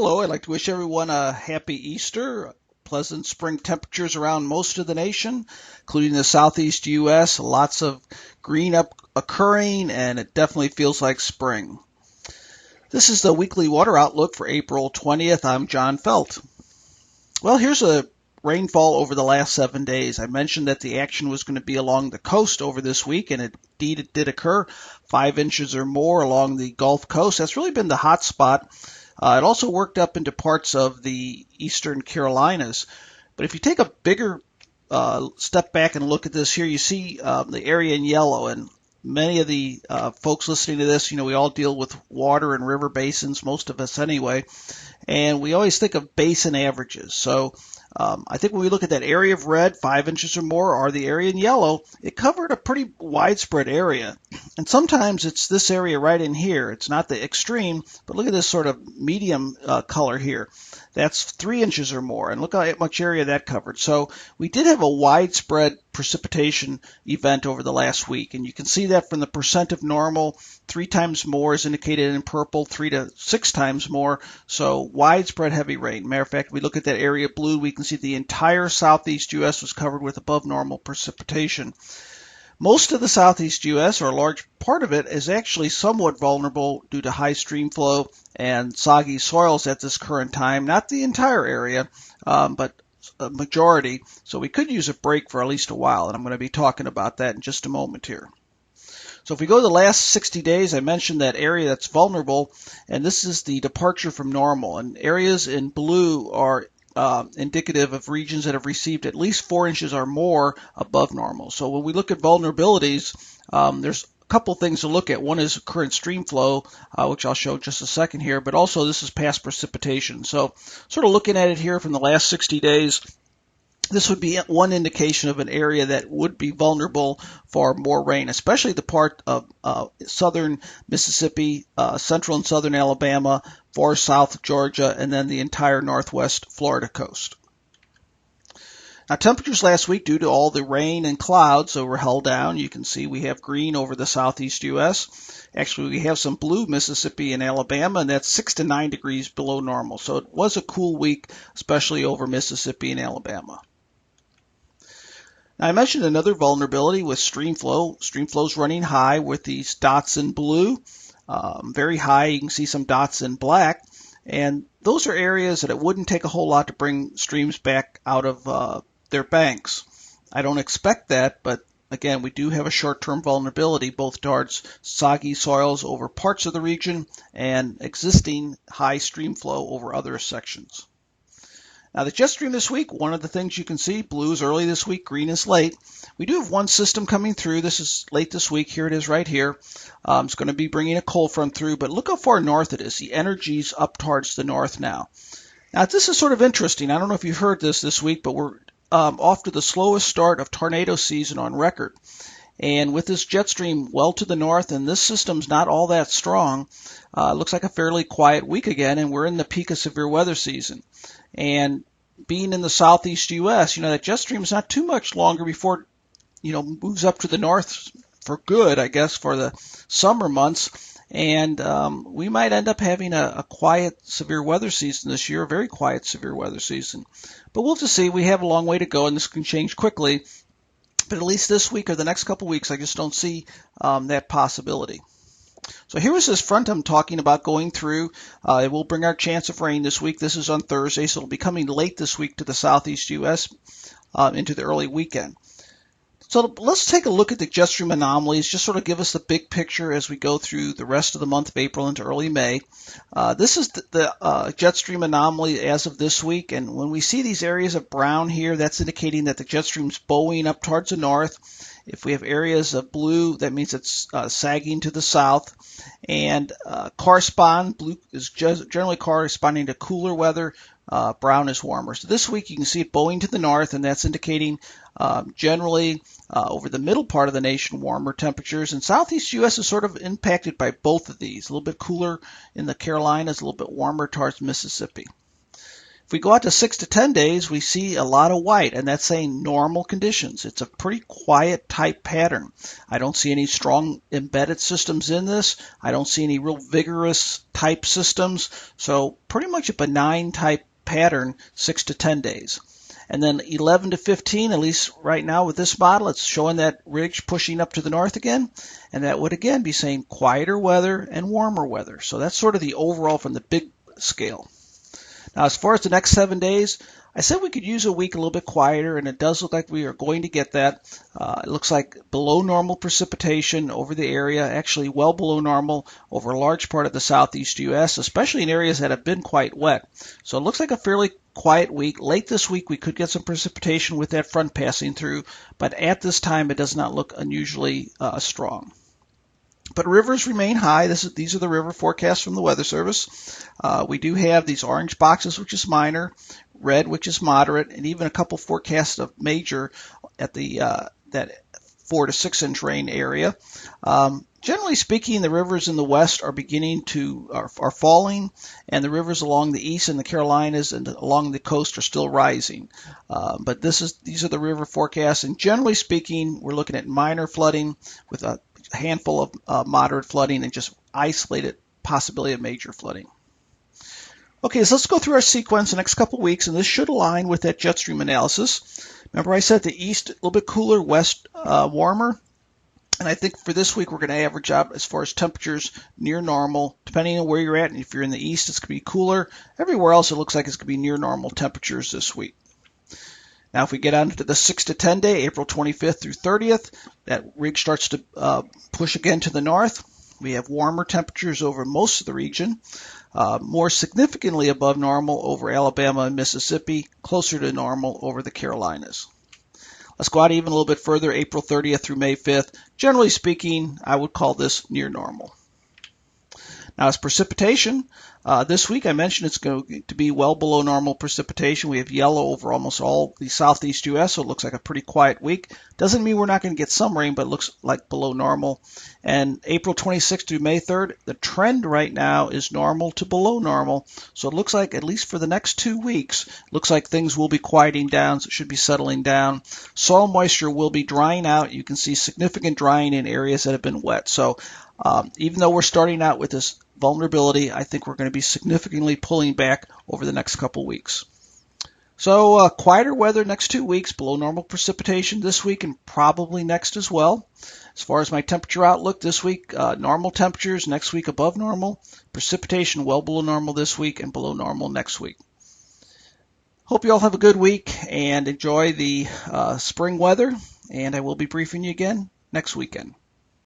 Hello, I'd like to wish everyone a happy Easter. Pleasant spring temperatures around most of the nation, including the southeast U.S. Lots of green up occurring, and it definitely feels like spring. This is the weekly water outlook for April 20th. I'm John Feldt. Well, here's a rainfall over the last 7 days. I mentioned that the action was going to be along the coast over this week, and indeed it did occur. 5 inches or more along the Gulf Coast. That's really been the hot spot. It also worked up into parts of the eastern Carolinas. But if you take a bigger step back and look at this here, you see the area in yellow. And many of the folks listening to this, we all deal with water and river basins, most of us anyway. And we always think of basin averages. So I think when we look at that area of red, 5 inches or more, or the area in yellow, it covered a pretty widespread area. And sometimes it's this area right in here. It's not the extreme, but look at this sort of medium color here. That's 3 inches or more, and look how much area that covered. So we did have a widespread precipitation event over the last week, and you can see that from the percent of normal. 3 times more is indicated in purple, 3 to 6 times more. So widespread heavy rain. Matter of fact, we look at that area blue, we can see the entire southeast U.S. was covered with above normal precipitation. Most of the southeast U.S., or a large part of it, is actually somewhat vulnerable due to high stream flow and soggy soils at this current time. Not the entire area, but a majority. So we could use a break for at least a while, and I'm going to be talking about that in just a moment here. So if we go to the last 60 days, I mentioned that area that's vulnerable, and this is the departure from normal. And areas in blue are indicative of regions that have received at least 4 inches or more above normal. So when we look at vulnerabilities, there's a couple things to look at. One is current stream flow, which I'll show just a second here, but also this is past precipitation. So sort of looking at it here from the last 60 days, this would be one indication of an area that would be vulnerable for more rain, especially the part of southern Mississippi, central and southern Alabama, far south Georgia, and then the entire northwest Florida coast. Now, temperatures last week, due to all the rain and clouds that were held down, you can see we have green over the southeast U.S. Actually, we have some blue Mississippi and Alabama, and that's 6 to 9 degrees below normal. So it was a cool week, especially over Mississippi and Alabama. Now, I mentioned another vulnerability with stream flow. Stream flow is running high with these dots in blue, very high. You can see some dots in black, and those are areas that it wouldn't take a whole lot to bring streams back out of their banks. I don't expect that, but again, we do have a short-term vulnerability both towards soggy soils over parts of the region and existing high stream flow over other sections. Now, the jet stream this week, one of the things you can see, blue is early this week, green is late. We do have one system coming through. This is late this week. Here it is right here. It's going to be bringing a cold front through, but look how far north it is. The energy's up towards the north now. Now, this is sort of interesting. I don't know if you've heard this week, but we're off to the slowest start of tornado season on record. And with this jet stream well to the north, and this system's not all that strong, it looks like a fairly quiet week again, and we're in the peak of severe weather season. And being in the southeast U.S., that jet stream is not too much longer before, moves up to the north for good, I guess, for the summer months. And we might end up having a quiet severe weather season this year, a very quiet severe weather season. But we'll just see. We have a long way to go, and this can change quickly. But at least this week or the next couple weeks, I just don't see that possibility. So here is this front I'm talking about going through. It will bring our chance of rain this week. This is on Thursday, so it'll be coming late this week to the southeast U.S. Into the early weekend. So let's take a look at the jet stream anomalies, just sort of give us the big picture as we go through the rest of the month of April into early May. This is the jet stream anomaly as of this week, and when we see these areas of brown here, that's indicating that the jet stream's bowing up towards the north. If we have areas of blue, that means it's sagging to the south. And blue is generally corresponding to cooler weather. Brown is warmer. So this week you can see it bowing to the north, and that's indicating generally over the middle part of the nation warmer temperatures. And southeast U.S. is sort of impacted by both of these. A little bit cooler in the Carolinas, a little bit warmer towards Mississippi. If we go out to 6 to 10 days, we see a lot of white, and that's saying normal conditions. It's a pretty quiet type pattern. I don't see any strong embedded systems in this. I don't see any real vigorous type systems. So pretty much a benign type pattern, 6 to 10 days. And then 11 to 15, at least right now with this model, it's showing that ridge pushing up to the north again. And that would again be saying quieter weather and warmer weather. So that's sort of the overall from the big scale. Now, as far as the next 7 days, I said we could use a week a little bit quieter, and it does look like we are going to get that. It looks like below normal precipitation over the area, actually well below normal over a large part of the southeast U.S., especially in areas that have been quite wet. So it looks like a fairly quiet week. Late this week, we could get some precipitation with that front passing through, but at this time, it does not look unusually strong. But rivers remain high. These are the river forecasts from the Weather Service. We do have these orange boxes, which is minor, red, which is moderate, and even a couple forecasts of major at the that 4 to 6 inch rain area. Generally speaking, the rivers in the west are beginning to are falling, and the rivers along the east and the Carolinas and along the coast are still rising. But these are the river forecasts, and generally speaking, we're looking at minor flooding with a handful of moderate flooding and just isolated possibility of major flooding. Okay, so let's go through our sequence the next couple of weeks, and this should align with that jet stream analysis. Remember I said the east a little bit cooler, west warmer. And I think for this week, we're going to average out as far as temperatures near normal, depending on where you're at. And if you're in the east, it's going to be cooler. Everywhere else, it looks like it's going to be near normal temperatures this week. Now, if we get on to the 6 to 10 day, April 25th through 30th, that ridge starts to push again to the north. We have warmer temperatures over most of the region, more significantly above normal over Alabama and Mississippi, closer to normal over the Carolinas. Let's go out even a little bit further, April 30th through May 5th. Generally speaking, I would call this near normal. Now, as precipitation, this week I mentioned it's going to be well below normal precipitation. We have yellow over almost all the southeast U.S., so it looks like a pretty quiet week. Doesn't mean we're not going to get some rain, but it looks like below normal. And April 26th through May 3rd, the trend right now is normal to below normal. So it looks like, at least for the next 2 weeks, looks like things will be quieting down, so it should be settling down. Soil moisture will be drying out. You can see significant drying in areas that have been wet. So even though we're starting out with this vulnerability, I think we're going to be significantly pulling back over the next couple weeks. So quieter weather next 2 weeks, below normal precipitation this week and probably next as well. As far as my temperature outlook this week, normal temperatures next week above normal, precipitation well below normal this week and below normal next week. Hope you all have a good week and enjoy the spring weather, and I will be briefing you again next weekend.